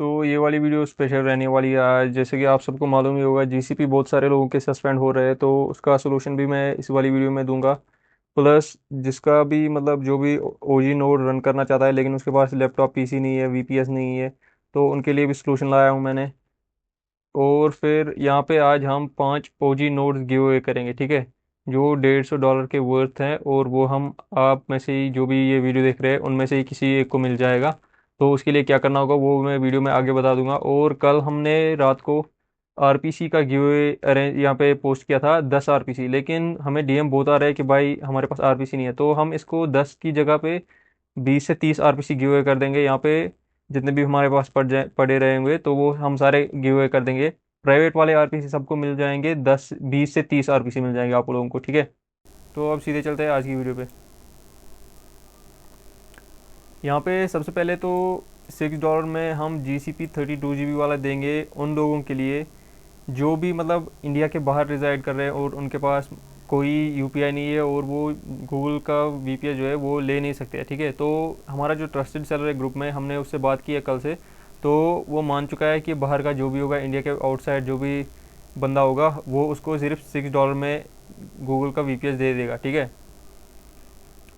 तो ये वाली वीडियो स्पेशल रहने वाली है आज। जैसे कि आप सबको मालूम ही होगा, जीसीपी बहुत सारे लोगों के सस्पेंड हो रहे हैं, तो उसका सोल्यूशन भी मैं इस वाली वीडियो में दूंगा। प्लस जिसका भी मतलब जो भी ओजी नोड रन करना चाहता है लेकिन उसके पास लैपटॉप पीसी नहीं है, वीपीएस नहीं है, तो उनके लिए भी सोल्यूशन लाया हूँ मैंने। और फिर यहाँ पे आज हम 5 ओजी नोड्स गिव अवे करेंगे, ठीक है, जो $150 के वर्थ हैं। और वो हम आप में से ही जो भी ये वीडियो देख रहे हैं उनमें से ही किसी एक को मिल जाएगा। तो उसके लिए क्या करना होगा वो मैं वीडियो में आगे बता दूंगा। और कल हमने रात को आरपीसी का गिव अवे अरेंज यहाँ पे पोस्ट किया था, 10 आरपीसी, लेकिन हमें डीएम बहुत आ रहा है कि भाई हमारे पास आरपीसी नहीं है, तो हम इसको 10 की जगह पे 20 से 30 आरपीसी गिव अवे कर देंगे। यहाँ पे जितने भी हमारे पास पड़े रहेंगे तो वो हम सारे गिव अवे कर देंगे। प्राइवेट वाले आरपीसी सबको मिल जाएंगे, 10 20 से 30 आरपीसी मिल जाएंगे आप लोगों को, ठीक है। तो अब सीधे चलते हैं आज की वीडियो पे। यहाँ पे सबसे पहले तो $6 में हम GCP 32 GB वाला देंगे उन लोगों के लिए जो भी मतलब इंडिया के बाहर रिजाइड कर रहे हैं और उनके पास कोई यूपीआई नहीं है और वो गूगल का वीपीआई जो है वो ले नहीं सकते, ठीक है। तो हमारा जो ट्रस्टेड सेलर है ग्रुप में, हमने उससे बात की है कल से, तो वो मान चुका है कि बाहर का जो भी होगा, इंडिया के आउटसाइड जो भी बंदा होगा, वो उसको सिर्फ $6 में गूगल का वीपीएस दे देगा, ठीक है।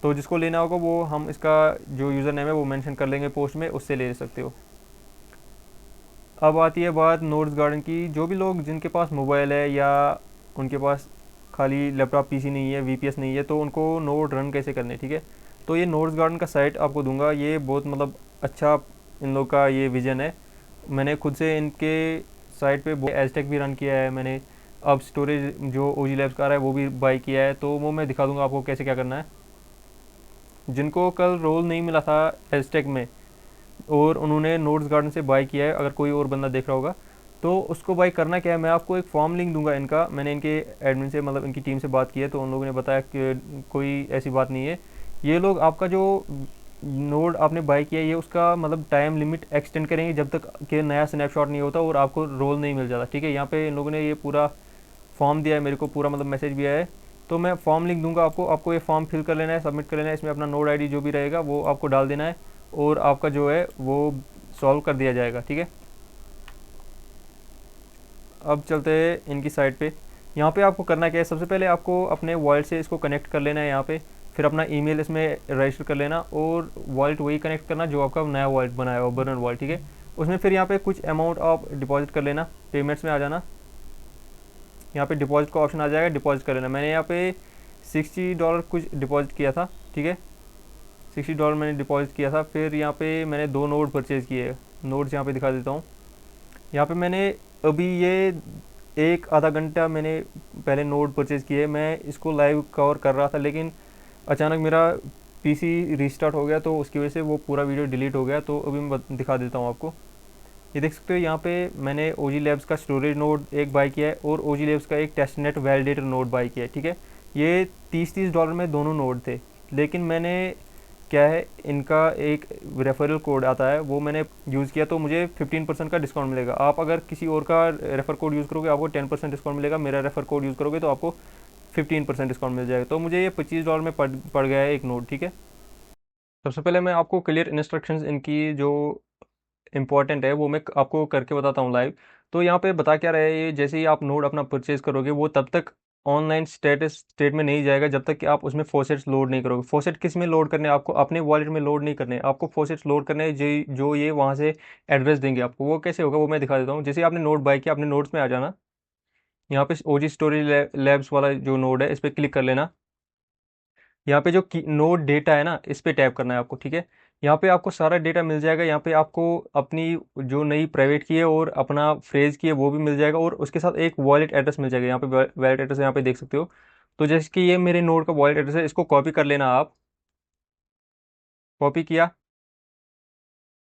तो जिसको लेना होगा वो हम इसका जो यूज़र नेम है वो मेंशन कर लेंगे पोस्ट में, उससे ले सकते हो। अब आती है बात नोट्स गार्डन की। जो भी लोग जिनके पास मोबाइल है या उनके पास खाली लैपटॉप पीसी नहीं है, वीपीएस नहीं है, तो उनको नोट रन कैसे करने, ठीक है। तो ये नोट्स गार्डन का साइट आपको दूंगा, ये बहुत मतलब अच्छा इन लोग का ये विजन है। मैंने खुद से इनके साइट पे एजटेक भी रन किया है मैंने। अब स्टोरेज जो ओजी लैब्स का आ रहा है वो भी बाई किया है, तो वो मैं दिखा दूंगा आपको कैसे क्या करना है। जिनको कल रोल नहीं मिला था एजटेक में और उन्होंने नोट्स गार्डन से बाई किया है, अगर कोई और बंदा देख रहा होगा, तो उसको बाई करना क्या है, मैं आपको एक फॉर्म लिंक दूंगा इनका। मैंने इनके एडमिन से मतलब इनकी टीम से बात की है, तो उन लोगों ने बताया कि कोई ऐसी बात नहीं है। ये लोग आपका जो नोड आपने बाई किया है ये उसका मतलब टाइम लिमिट एक्सटेंड करेंगे जब तक कि नया स्नैपशॉट नहीं होता और आपको रोल नहीं मिल जाता, ठीक है। यहाँ पे इन लोगों ने ये पूरा फॉर्म दिया है मेरे को, पूरा मतलब मैसेज भी आया है। तो मैं फॉर्म लिंक दूंगा आपको, आपको ये फॉर्म फिल कर लेना है, सबमिट कर लेना है। इसमें अपना नोड आईडी जो भी रहेगा वो आपको डाल देना है और आपका जो है वो सॉल्व कर दिया जाएगा, ठीक है। अब चलते हैं इनकी साइट पे। यहाँ पे आपको करना क्या है, सबसे पहले आपको अपने वॉलेट से इसको कनेक्ट कर लेना है यहाँ पे। फिर अपना ईमेल इसमें रजिस्टर कर लेना और वॉलेट वही कनेक्ट करना जो आपका नया वॉलेट बनाया हो, बर्नर वॉलेट, ठीक है। उसमें फिर यहाँ पे कुछ अमाउंट आप डिपॉजिट कर लेना, पेमेंट्स में आ जाना। यहाँ पे डिपॉजिट का ऑप्शन आ जाएगा, डिपॉजिट कर लेना। मैंने यहाँ पे $60 कुछ डिपॉजिट किया था, ठीक है। $60 मैंने डिपॉजिट किया था। फिर यहाँ पे मैंने 2 नोट परचेज़ किए। नोट्स यहाँ पे दिखा देता हूँ। यहाँ पे मैंने अभी ये एक आधा घंटा मैंने पहले नोट परचेज़ किए। मैं इसको लाइव कवर कर रहा था लेकिन अचानक मेरा पीसी रीस्टार्ट हो गया, तो उसकी वजह से वो पूरा वीडियो डिलीट हो गया। तो अभी मैं दिखा देता हूँ आपको। ये देख सकते हो यहाँ पे मैंने ओजी लैब्स का स्टोरेज नोड एक बाई किया है और ओजी लैब्स का एक टेस्टनेट वैलिडेटर नोड बाई किया है, ठीक है। ये 30-30 में दोनों नोड थे, लेकिन मैंने क्या है, इनका एक रेफरल कोड आता है वो मैंने यूज़ किया, तो मुझे 15% का डिस्काउंट मिलेगा। आप अगर किसी और का रेफर कोड यूज़ करोगे आपको 10% डिस्काउंट मिलेगा, मेरा रेफर कोड यूज़ करोगे तो आपको 15% डिस्काउंट मिल जाएगा। तो मुझे ये $25 में पड़ गया है एक नोड, ठीक है। सबसे पहले मैं आपको क्लियर इंस्ट्रक्शंस इनकी जो इंपॉर्टेंट है वो मैं आपको करके बताता हूँ लाइव। तो यहाँ पे बता क्या रहा है, ये जैसे ही आप नोड अपना परचेज करोगे वो तब तक ऑनलाइन स्टेट में नहीं जाएगा जब तक कि आप उसमें फॉसेट्स लोड नहीं करोगे। फॉसेट किस में लोड करने हैं, आपको अपने वॉलेट में लोड नहीं करने हैं, आपको फॉसेट्स लोड करने हैं जो ये वहाँ से एड्रेस देंगे आपको। वो कैसे होगा वो मैं दिखा देता हूँ। जैसे आपने नोड बाय किया, अपने नोड्स में आ जाना। यहाँ पे ओजी स्टोरेज लैब्स वाला जो नोड है इस पर क्लिक कर लेना। यहाँ पे जो नोड डेटा है ना इस पे टैप करना है आपको, ठीक है। यहाँ पे आपको सारा डेटा मिल जाएगा। यहाँ पे आपको अपनी जो नई प्राइवेट की है और अपना फ्रेज की है वो भी मिल जाएगा और उसके साथ एक वॉलेट एड्रेस मिल जाएगा। यहाँ पे वॉलेट एड्रेस यहाँ पे देख सकते हो। तो जैसे कि ये मेरे नोड का वॉलेट एड्रेस है, इसको कॉपी कर लेना आप। कॉपी किया।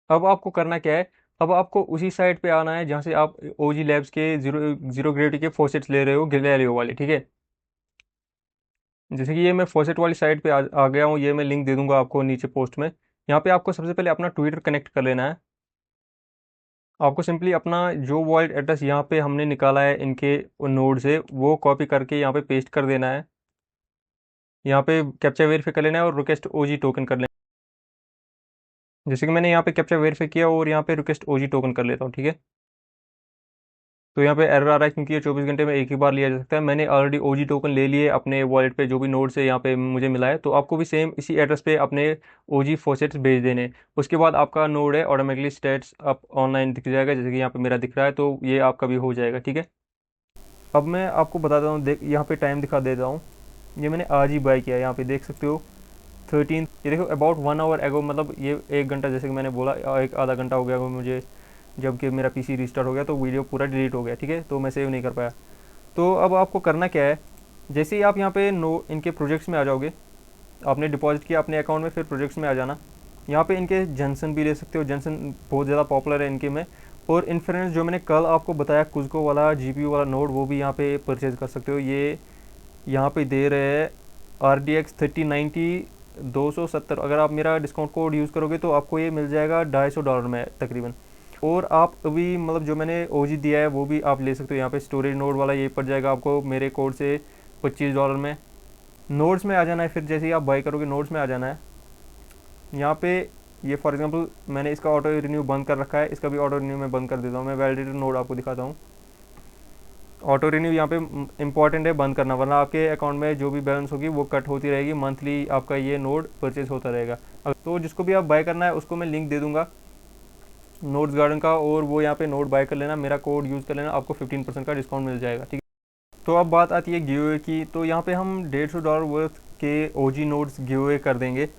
अब आपको करना क्या है, अब आपको उसी साइट पे आना है जहाँ से आप ओजी लैब्स के जीरो जीरो ग्रेविटी के फॉसेट्स ले रहे हो, गैलीलियो वाले, ठीक है। जैसे कि ये मैं फॉसेट वाली साइट पे आ गया हूँ, ये मैं लिंक दे दूंगा आपको नीचे पोस्ट में। यहाँ पे आपको सबसे पहले अपना ट्विटर कनेक्ट कर लेना है। आपको सिंपली अपना जो वॉलेट एड्रेस यहाँ पे हमने निकाला है इनके नोड से वो कॉपी करके यहाँ पे पेस्ट कर देना है। यहाँ पे कैप्चा वेरीफाई कर लेना है और रिक्वेस्ट ओजी टोकन कर लेना जैसे कि मैंने यहाँ पे कैप्चा वेरीफाई किया और यहाँ पे रिक्वेस्ट ओजी टोकन कर लेता हूँ, ठीक है। तो यहाँ पे एरर आ रहा है क्योंकि ये 24 घंटे में एक ही बार लिया जा सकता है। मैंने ऑलरेडी ओजी टोकन ले लिए अपने वॉलेट पे, जो भी नोड से यहाँ पे मुझे मिला है। तो आपको भी सेम इसी एड्रेस पे अपने ओजी फॉसेट्स भेज देने। उसके बाद आपका नोड है ऑटोमेटिकली स्टेट्स आप ऑनलाइन दिख जाएगा, जैसे कि यहाँ पे मेरा दिख रहा है। तो ये आपका भी हो जाएगा, ठीक है। अब मैं आपको बताता हूँ, देख यहाँ पे टाइम दिखा देता हूँ। ये मैंने आज ही बाय किया है, यहाँ पे देख सकते हो 13, ये देखो अबाउट 1 आवर एगो, मतलब ये 1 घंटा, जैसे कि मैंने बोला एक आधा घंटा हो गया मुझे, जबकि मेरा पीसी रिस्टार्ट हो गया तो वीडियो पूरा डिलीट हो गया, ठीक है। तो मैं सेव नहीं कर पाया। तो अब आपको करना क्या है, जैसे ही आप यहाँ पे इनके प्रोजेक्ट्स में आ जाओगे, आपने डिपॉजिट किया अपने अकाउंट में, फिर प्रोजेक्ट्स में आ जाना। यहाँ पे इनके जंसन भी ले सकते हो, जंसन बहुत ज़्यादा पॉपुलर है इनके में। और इन्फ्रेंस जो मैंने कल आपको बताया कुजको वाला जीपीयू वाला नोड, वो भी यहाँ पे परचेज कर सकते हो। ये यहाँ पे दे रहे हैं RDX 3090 270। अगर आप मेरा डिस्काउंट कोड यूज़ करोगे तो आपको ये मिल जाएगा $250 में तकरीबन। और आप अभी मतलब जो मैंने ओजी दिया है वो भी आप ले सकते हो। यहाँ पे स्टोरेज नोड वाला ये पड़ जाएगा आपको मेरे कोड से $25 में। नोड्स में आ जाना है, फिर जैसे ही आप बाई करोगे नोड्स में आ जाना है। यहाँ पे ये फॉर एग्जांपल मैंने इसका ऑटो रिन्यू बंद कर रखा है, इसका भी ऑटो रिन्यू मैं बंद कर देता हूँ। मैं वैलिडेटेड नोड आपको दिखाता हूँ। ऑटो रिन्यू यहाँ पे इंपॉर्टेंट है बंद करना, वरना आपके अकाउंट में जो भी बैलेंस होगी वो कट होती रहेगी। मंथली आपका ये नोड परचेज होता रहेगा। तो जिसको भी आप बाय करना है उसको मैं लिंक दे दूंगा नोड्स गार्डन का, और वो यहाँ पे नोड बाय कर लेना, मेरा कोड यूज़ कर लेना, आपको 15% का डिस्काउंट मिल जाएगा, ठीक है। तो अब बात आती है गिव की। तो यहाँ पे हम $150 वर्थ के ओजी नोड्स गिव कर देंगे।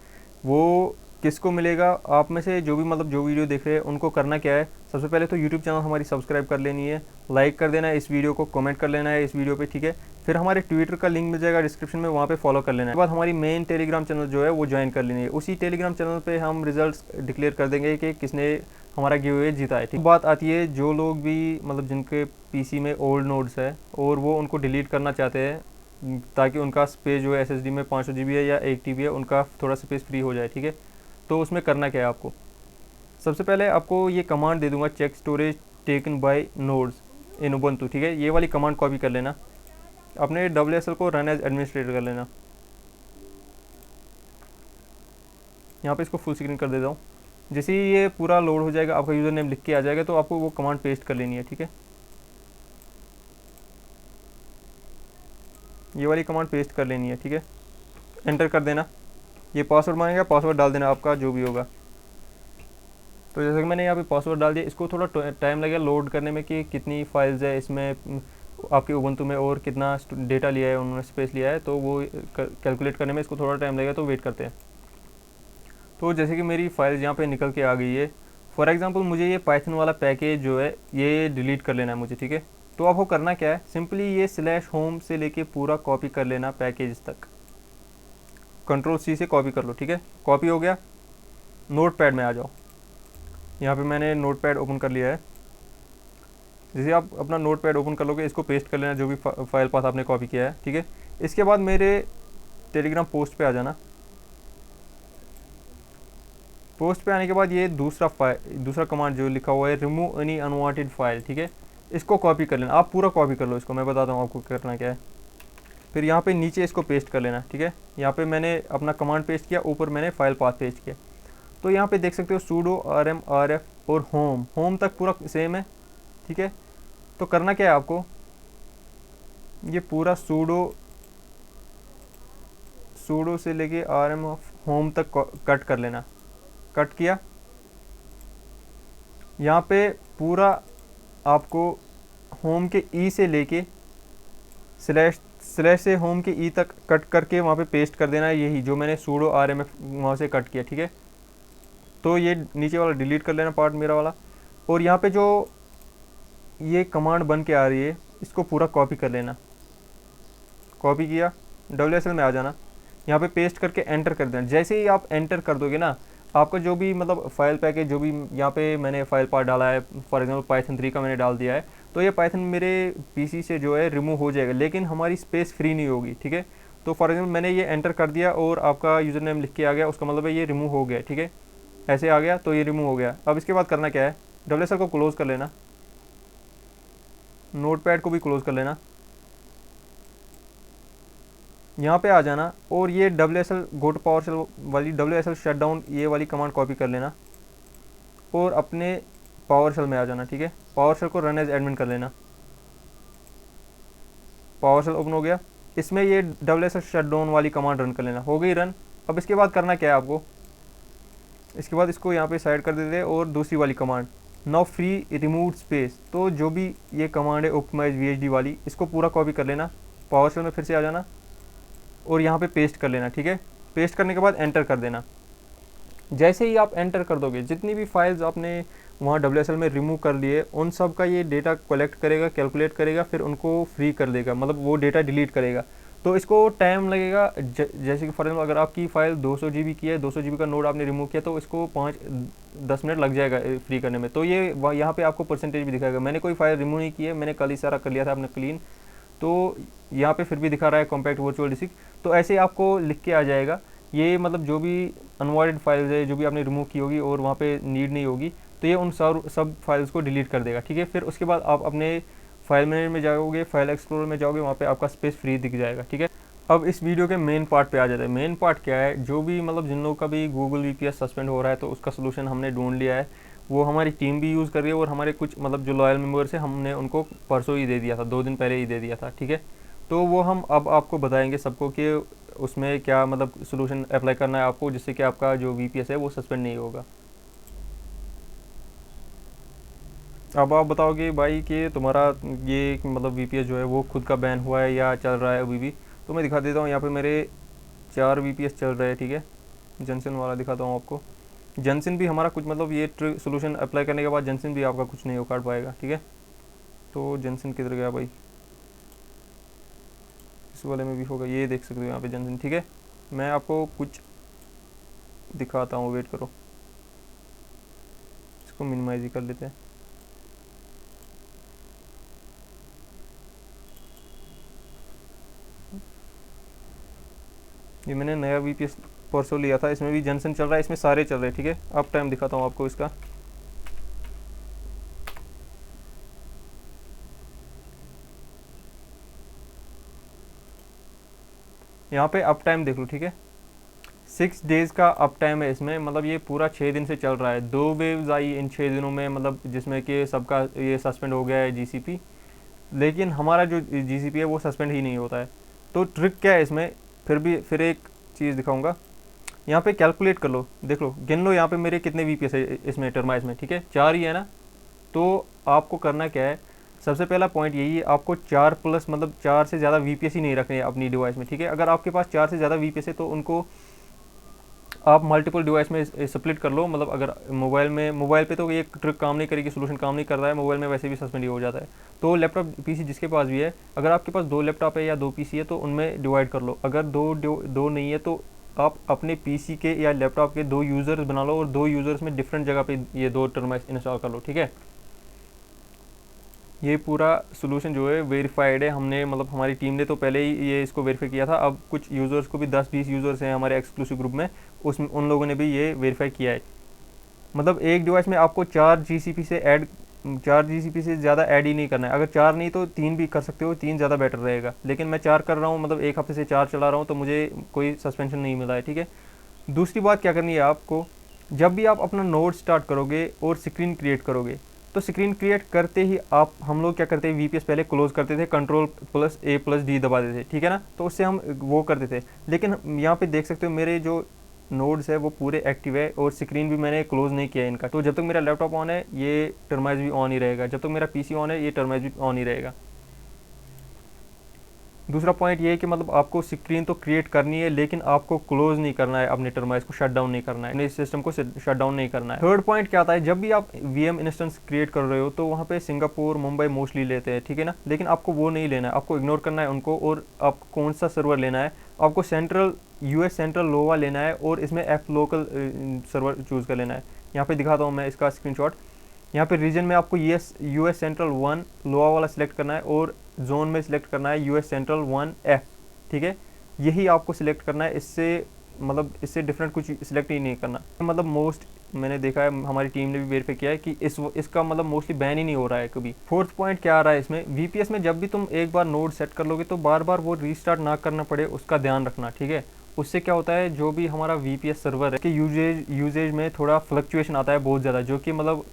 वो किसको मिलेगा, आप में से जो भी मतलब जो वीडियो देख रहे हैं उनको करना क्या है, सबसे पहले तो यूट्यूब चैनल हमारी सब्सक्राइब कर लेनी है, लाइक कर देना है इस वीडियो को, कमेंट कर लेना है इस वीडियो पे, ठीक है। फिर हमारे ट्विटर का लिंक मिल जाएगा डिस्क्रिप्शन में, वहाँ पे फॉलो कर लेना है। उसके बाद हमारी मेन टेलीग्राम चैनल जो है वो ज्वाइन कर लेनी है। उसी टेलीग्राम चैनल पे हम रिजल्ट्स डिक्लेयर कर देंगे कि किसने हमारा गिव अवे जीता है, ठीक। बात आती है जो लोग भी मतलब जिनके पीसी में ओल्ड नोड्स है और वो उनको डिलीट करना चाहते हैं ताकि उनका स्पेस जो है SSD में 500 GB है या 1 TB है, उनका थोड़ा स्पेस फ्री हो जाए, ठीक है। तो उसमें करना क्या है आपको, सबसे पहले आपको ये कमांड दे दूंगा, check storage taken by nodes in Ubuntu, ठीक है। ये वाली कमांड कॉपी कर लेना, अपने WSL को रन एज एडमिनिस्ट्रेटर कर लेना। यहाँ पे इसको फुल स्क्रीन कर देता हूँ। जैसे ही ये पूरा लोड हो जाएगा, आपका यूज़र नेम लिख के आ जाएगा, तो आपको वो कमांड पेस्ट कर लेनी है, ठीक है। ये वाली कमांड पेस्ट कर लेनी है, ठीक है। एंटर कर देना, ये पासवर्ड मांगेगा, पासवर्ड डाल देना आपका जो भी होगा। तो जैसे कि मैंने यहाँ पे पासवर्ड डाल दिया, इसको थोड़ा टाइम लगेगा लोड करने में कि कितनी फाइल्स है इसमें आपके उबंटू में और कितना डेटा लिया है उन्होंने, स्पेस लिया है, तो वो कैलकुलेट करने में इसको थोड़ा टाइम लगेगा, तो वेट करते हैं। तो जैसे कि मेरी फाइल्स यहाँ पे निकल के आ गई है। फॉर एग्जांपल मुझे ये पाइथन वाला पैकेज जो है ये डिलीट कर लेना है मुझे, ठीक है। तो आपको करना क्या है, सिंपली ये /होम से लेके पूरा कॉपी कर लेना पैकेज तक, Ctrl+C से कॉपी कर लो, ठीक है। कॉपी हो गया, नोटपैड में आ जाओ। यहाँ पे मैंने नोटपैड ओपन कर लिया है। जैसे आप अपना नोटपैड ओपन कर लोगे, इसको पेस्ट कर लेना जो भी फाइल पाथ आपने कॉपी किया है, ठीक है। इसके बाद मेरे टेलीग्राम पोस्ट पे आ जाना। पोस्ट पे आने के बाद ये दूसरा कमांड जो लिखा हुआ है रिमूव एनी अनवांटेड फाइल, ठीक है, इसको कॉपी कर लेना। आप पूरा कॉपी कर लो इसको, मैं बताता हूँ आपको करना क्या है। फिर यहाँ पे नीचे इसको पेस्ट कर लेना, ठीक है। यहाँ पे मैंने अपना कमांड पेस्ट किया, ऊपर मैंने फाइल पाथ पेस्ट किया। तो यहाँ पे देख सकते हो sudo rm rf और होम तक पूरा सेम है, ठीक है। तो करना क्या है आपको, ये पूरा सूडो से लेके rm होम तक कट कर लेना। कट किया, यहाँ पे पूरा आपको होम के ई से लेके स्लैश से होम के ई तक कट करके वहाँ पे पेस्ट कर देना है, यही जो मैंने sudo rm वहाँ से कट किया, ठीक है। तो ये नीचे वाला डिलीट कर लेना पार्ट मेरा वाला। और यहाँ पे जो ये कमांड बन के आ रही है इसको पूरा कॉपी कर लेना। कॉपी किया, WSL में आ जाना, यहाँ पे पेस्ट करके एंटर कर देना। जैसे ही आप एंटर कर दोगे ना, आपका जो भी मतलब फाइल पैकेज जो भी यहाँ पे मैंने फाइल पार्ट डाला है, फॉर एग्जांपल पाइथन 3 का मैंने डाल दिया है, तो ये पाइथन मेरे पीसी से जो है रिमूव हो जाएगा, लेकिन हमारी स्पेस फ्री नहीं होगी, ठीक है। तो फॉर एग्जाम्पल मैंने ये एंटर कर दिया और आपका यूज़र नेम लिख के आ गया, उसका मतलब है ये रिमूव हो गया, ठीक है। ऐसे आ गया तो ये रिमूव हो गया। अब इसके बाद करना क्या है, WSL को क्लोज़ कर लेना, नोटपैड को भी क्लोज़ कर लेना, यहाँ पे आ जाना और ये WSL गो टू पावरशेल वाली WSL शटडाउन ये वाली कमांड कॉपी कर लेना। और अपने पावर शेल में आ जाना, ठीक है। पावर शेल को रन एज एडमिन कर लेना। पावर शेल ओपन हो गया, इसमें ये WSL शटडाउन वाली कमांड रन कर लेना। हो गई रन। अब इसके बाद करना क्या है आपको, इसके बाद इसको यहाँ पे साइड कर देते और दूसरी वाली command now free remove space, तो जो भी ये कमांड है ऑप्टिमाइज VHD वाली, इसको पूरा कॉपी कर लेना। पावर शेल में फिर से आ जाना और यहाँ पे पेस्ट कर लेना, ठीक है। पेस्ट करने के बाद एंटर कर देना। जैसे ही आप एंटर कर दोगे, जितनी भी फाइल्स आपने वहाँ WSL में रिमूव कर लिए, उन सब का ये डेटा कलेक्ट करेगा, कैलकुलेट करेगा, फिर उनको फ्री कर देगा, मतलब वो डेटा डिलीट करेगा। तो इसको टाइम लगेगा। जैसे कि फॉर एग्जाम्पल अगर आपकी फ़ाइल 200 GB की है, 200 GB का नोड आपने रिमूव किया, तो इसको 5-10 मिनट लग जाएगा फ्री करने में। तो ये यहाँ पे आपको परसेंटेज भी दिखाएगा। मैंने कोई फाइल रिमूव नहीं की है, मैंने कल ही सारा कर लिया था आपने क्लीन, तो यहाँ पे फिर भी दिखा रहा है कॉम्पैक्ट वर्चुअल डिस्क। तो ऐसे आपको लिख के आ जाएगा ये, मतलब जो भी अनवांटेड फाइल्स है जो भी आपने रिमूव की होगी और वहाँ पे नीड नहीं होगी, तो ये उन सब फाइल्स को डिलीट कर देगा, ठीक है। फिर उसके बाद आप अपने फाइल मैनेजर में जाओगे, फाइल एक्सप्लोरर में जाओगे, वहाँ पे आपका स्पेस फ्री दिख जाएगा, ठीक है। अब इस वीडियो के मेन पार्ट पे आ जाते हैं। मेन पार्ट क्या है, जो भी मतलब जिन लोगों का भी गूगल VPS सस्पेंड हो रहा है, तो उसका सोल्यूशन हमने ढूंढ लिया है। वो हमारी टीम भी यूज़ कर रही है और हमारे कुछ मतलब जो लॉयल मेम्बर्स है, हमने उनको परसों ही दे दिया था, 2 दिन पहले ही दे दिया था, ठीक है। तो वो हम अब आपको बताएंगे सबको कि उसमें क्या मतलब सोल्यूशन अप्लाई करना है आपको, जिससे कि आपका जो VPS है वो सस्पेंड नहीं होगा। अब आप बताओगे भाई कि तुम्हारा ये मतलब VPS जो है वो खुद का बैन हुआ है या चल रहा है अभी भी। तो मैं दिखा देता हूँ, यहाँ पे मेरे 4 VPS चल रहे हैं, ठीक है। जनसन वाला दिखाता हूँ आपको। जनसन भी हमारा कुछ मतलब ये सोल्यूशन अप्लाई करने के बाद जनसन भी आपका कुछ नहीं उखाड़ पाएगा, ठीक है। तो जनसन किधर गया भाई, इस वाले में भी होगा, ये देख सकते हो यहाँ पे जनसन, ठीक है। मैं आपको कुछ दिखाता हूँ, वेट करो, इसको मिनिमाइज ही कर लेते हैं। ये मैंने नया VPS परसों लिया था, इसमें भी जनसन चल रहा है, इसमें सारे चल रहे हैं, ठीक है। अब टाइम दिखाता हूँ आपको इसका। यहाँ पे अप टाइम देख लो, ठीक है। 6 डेज़ का अप टाइम है इसमें, मतलब ये पूरा 6 दिन से चल रहा है। 2 वेव्स आई इन 6 दिनों में, मतलब जिसमें कि सबका ये सस्पेंड हो गया है GCP, लेकिन हमारा जो GCP है वो सस्पेंड ही नहीं होता है। तो ट्रिक क्या है इसमें, फिर एक चीज़ दिखाऊंगा। यहाँ पे कैलकुलेट कर लो, देख लो, गिन लो यहाँ पे मेरे कितने VPS है इसमें, टर्माइज में, ठीक है, 4 ही है ना। तो आपको करना क्या है, सबसे पहला पॉइंट यही है, आपको 4 प्लस मतलब 4 से ज़्यादा VPS ही नहीं रखने हैं अपनी डिवाइस में, ठीक है। अगर आपके पास 4 से ज़्यादा VPS है तो उनको आप मल्टीपल डिवाइस में स्प्लिट कर लो। मतलब अगर मोबाइल पे तो ये ट्रिक काम नहीं करेगी, सोल्यूशन काम नहीं कर रहा है, मोबाइल में वैसे भी सस्पेंड ही हो जाता है। तो लैपटॉप PC जिसके पास भी है, अगर आपके पास 2 लैपटॉप है या 2 PC है तो उनमें डिवाइड कर लो। अगर दो नहीं है तो आप अपने PC के या लैपटॉप के 2 यूज़र्स बना लो और 2 यूज़र्स में डिफरेंट जगह पे ये 2 टर्मिनल्स इंस्टॉल कर लो, ठीक है। ये पूरा सोल्यूशन जो है वेरीफाइड है, हमने मतलब हमारी टीम ने तो पहले ही ये इसको वेरीफाई किया था। अब कुछ यूज़र्स को भी 10-20 यूज़र्स हैं हमारे एक्सक्लूसिव ग्रुप में, उसमें उन लोगों ने भी ये वेरीफाई किया है। मतलब एक डिवाइस में आपको 4 GCP से ज़्यादा ऐड ही नहीं करना है। अगर 4 नहीं तो 3 भी कर सकते हो, 3 ज़्यादा बेटर रहेगा। लेकिन मैं 4 कर रहा हूँ, मतलब एक हफ्ते से 4 चला रहा हूँ, तो मुझे कोई सस्पेंशन नहीं मिला है, ठीक है। दूसरी बात क्या करनी है आपको, जब भी आप अपना नोड स्टार्ट करोगे और स्क्रीन क्रिएट करोगे, तो स्क्रीन क्रिएट करते ही हम लोग क्या करते हैं, VPS पहले क्लोज करते थे, Ctrl+A+D दबा देते थे, ठीक है ना। तो उससे हम वो करते थे। लेकिन यहाँ पे देख सकते हो मेरे जो नोड्स है वो पूरे एक्टिव है और स्क्रीन भी मैंने क्लोज नहीं किया है इनका। तो जब तक मेरा लैपटॉप ऑन है ये टर्माइज भी ऑन ही रहेगा, जब तक मेरा PC ऑन है ये टर्माइज भी ऑन ही रहेगा। दूसरा पॉइंट ये है कि मतलब आपको स्क्रीन तो क्रिएट करनी है, लेकिन आपको क्लोज नहीं करना है, अपने टर्माइज को शट डाउन नहीं करना है, अपने सिस्टम को शट डाउन नहीं करना है। थर्ड पॉइंट क्या आता है, जब भी आप VM इंस्टेंस क्रिएट कर रहे हो तो वहाँ पे सिंगापुर, मुंबई मोस्टली लेते हैं, ठीक है ना। लेकिन आपको वो नहीं लेना है, आपको इग्नोर करना है उनको। और आपको कौन सा सर्वर लेना है, आपको US सेंट्रल लोवा लेना है और इसमें F लोकल सर्वर चूज़ कर लेना है। यहाँ पे दिखाता हूँ मैं इसका स्क्रीनशॉट। यहाँ पे रीजन में आपको US सेंट्रल 1 लोआ वाला सिलेक्ट करना है और जोन में सिलेक्ट करना है US सेंट्रल 1F, ठीक है। यही आपको सिलेक्ट करना है, इससे डिफरेंट कुछ सिलेक्ट ही नहीं करना। मतलब मोस्ट मैंने देखा है, हमारी टीम ने भी वेरीफाई किया है कि इसका मतलब मोस्टली बैन ही नहीं हो रहा है कभी। फोर्थ पॉइंट क्या आ रहा है इसमें, VPS में जब भी तुम एक बार नोड सेट कर लोगे तो बार बार वो रीस्टार्ट ना करना पड़े, उसका ध्यान रखना, ठीक है। उससे क्या होता है, जो भी हमारा VPS सर्वर है कि यूजेज में थोड़ा फ्लक्चुएशन आता है बहुत ज़्यादा, जो कि मतलब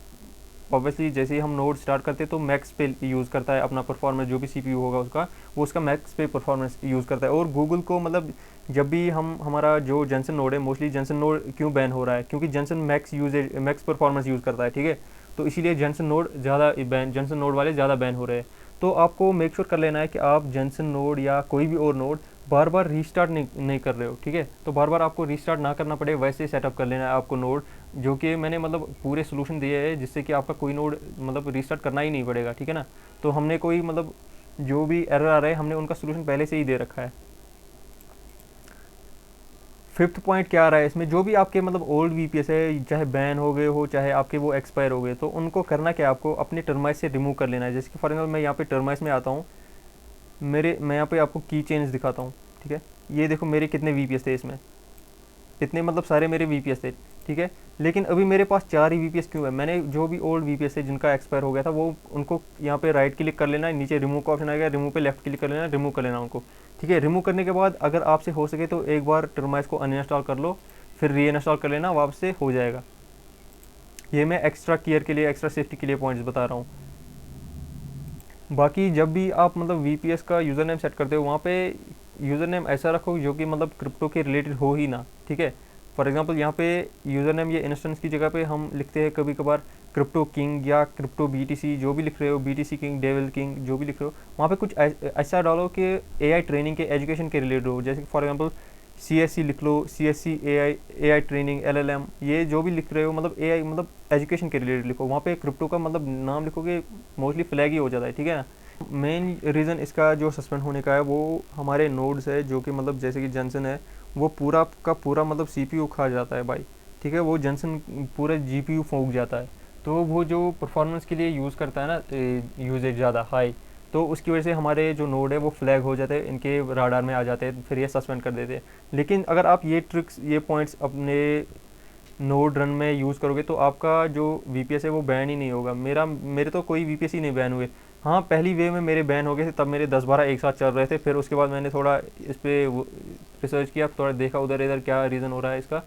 ऑब्वियसली जैसे ही हम नोड स्टार्ट करते हैं तो मैक्स पे यूज़ करता है अपना परफॉर्मेंस, जो भी CPU होगा उसका, वो उसका मैक्स पे परफॉर्मेंस यूज़ करता है। और गूगल को मतलब जब भी हम हमारा जो जेंसन नोड है, मोस्टली जेंसन नोड क्यों बैन हो रहा है, क्योंकि जेंसन मैक्स परफॉर्मेंस यूज़ करता है, ठीक है। तो इसीलिए जेंसन नोड वाले ज़्यादा बैन हो रहे हैं। तो आपको मेक श्योर कर लेना है कि आप जेंसन नोड या कोई भी और नोड बार बार रीस्टार्ट नहीं कर रहे हो, ठीक है। तो बार बार आपको रीस्टार्ट ना करना पड़े वैसे सेटअप कर लेना है आपको नोड, जो कि मैंने मतलब पूरे सोल्यूशन दिए हैं जिससे कि आपका कोई नोड मतलब रीस्टार्ट करना ही नहीं पड़ेगा, ठीक है ना। तो हमने कोई मतलब जो भी एरर आ रहा है हमने उनका सोल्यूशन पहले से ही दे रखा है। फिफ्थ पॉइंट क्या आ रहा है इसमें, जो भी आपके मतलब ओल्ड VPS है, चाहे बैन हो गए हो चाहे आपके वो एक्सपायर हो गए, तो उनको करना क्या, आपको अपने टर्माइस से रिमूव कर लेना है। जैसे कि फॉर एग्जाम्पल मैं यहाँ पे टर्माइस में आता हूँ, मैं यहाँ पे आपको की चेंज दिखाता हूँ, ठीक है। ये देखो मेरे कितने VPS थे इसमें, इतने मतलब सारे मेरे VPS थे, ठीक है। लेकिन अभी मेरे पास 4 ही VPS क्यों है, मैंने जो भी ओल्ड VPS है जिनका एक्सपायर हो गया था वो उनको यहाँ पे राइट क्लिक कर लेना है, नीचे रिमूव का ऑप्शन आएगा, रिमूव पे लेफ्ट क्लिक कर लेना, रिमूव कर लेना उनको, ठीक है। रिमूव करने के बाद अगर आपसे हो सके तो एक बार टर्माइस को अनइंस्टॉल कर लो, फिर री इंस्टॉल कर लेना, वापस से हो जाएगा। ये मैं एक्स्ट्रा केयर के लिए, एक्स्ट्रा सेफ्टी के लिए पॉइंट्स बता रहा हूँ। बाकी जब भी आप मतलब VPS का यूज़र नेम सेट करते हो, वहाँ पे यूज़र नेम ऐसा रखो जो कि मतलब क्रिप्टो के रिलेटेड हो ही ना, ठीक है। फॉर एग्जांपल यहाँ पे यूज़र नेम ये इंस्टेंस की जगह पे हम लिखते हैं कभी कभार क्रिप्टो किंग या क्रिप्टो BTC, जो भी लिख रहे हो, BTC किंग, डेविल किंग, जो भी लिख रहे हो, वहाँ पे कुछ ऐसा डालो कि AI ट्रेनिंग के, एजुकेशन के रिलेटेड हो। जैसे कि फॉर एग्जाम्पल CSC लिख लो, CSC AI ट्रेनिंग, LLM, ये जो भी लिख रहे हो मतलब AI मतलब एजुकेशन के रिलेटेड लिखो। वहाँ पे क्रिप्टो का मतलब नाम लिखोगे मोस्टली फ्लैग ही हो जाता है, ठीक है ना। मेन रीज़न इसका जो सस्पेंड होने का है वो हमारे नोड्स है, जो कि मतलब जैसे कि जेंसन है, वो पूरा का पूरा मतलब CPU खा जाता है भाई, ठीक है। वो जेंसन पूरा GPU फूंक जाता है, तो वो जो परफॉर्मेंस के लिए यूज़ करता है ना, यूजेज ज़्यादा हाई, तो उसकी वजह से हमारे जो नोड है वो फ्लैग हो जाते हैं, इनके राडार में आ जाते हैं, फिर ये सस्पेंड कर देते हैं। लेकिन अगर आप ये ट्रिक्स, ये पॉइंट्स अपने नोड रन में यूज़ करोगे तो आपका जो VPS है वो बैन ही नहीं होगा। मेरे तो कोई VPS ही नहीं बैन हुए। हाँ, पहली वेव में मेरे बैन हो गए थे, तब मेरे 10-12 एक साथ चल रहे थे। फिर उसके बाद मैंने थोड़ा इस पर रिसर्च किया, थोड़ा देखा उधर इधर क्या रीज़न हो रहा है इसका,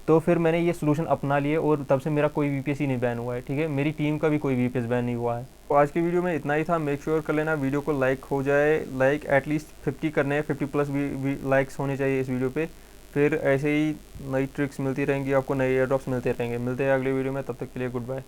तो फिर मैंने ये सोल्यूशन अपना लिए और तब से मेरा कोई VPS ही नहीं बैन हुआ है, ठीक है। मेरी टीम का भी कोई VPS बैन नहीं हुआ है। तो आज की वीडियो में इतना ही था। मेक श्योर कर लेना वीडियो को लाइक हो जाए, लाइक एटलीस्ट 50 करने हैं, 50+ भी लाइक्स होने चाहिए इस वीडियो पे। फिर ऐसे ही नई ट्रिक्स मिलती रहेंगी आपको, नए एयरड्रॉप्स मिलते रहेंगे। मिलते हैं अगले वीडियो में, तब तक के लिए गुड बाय।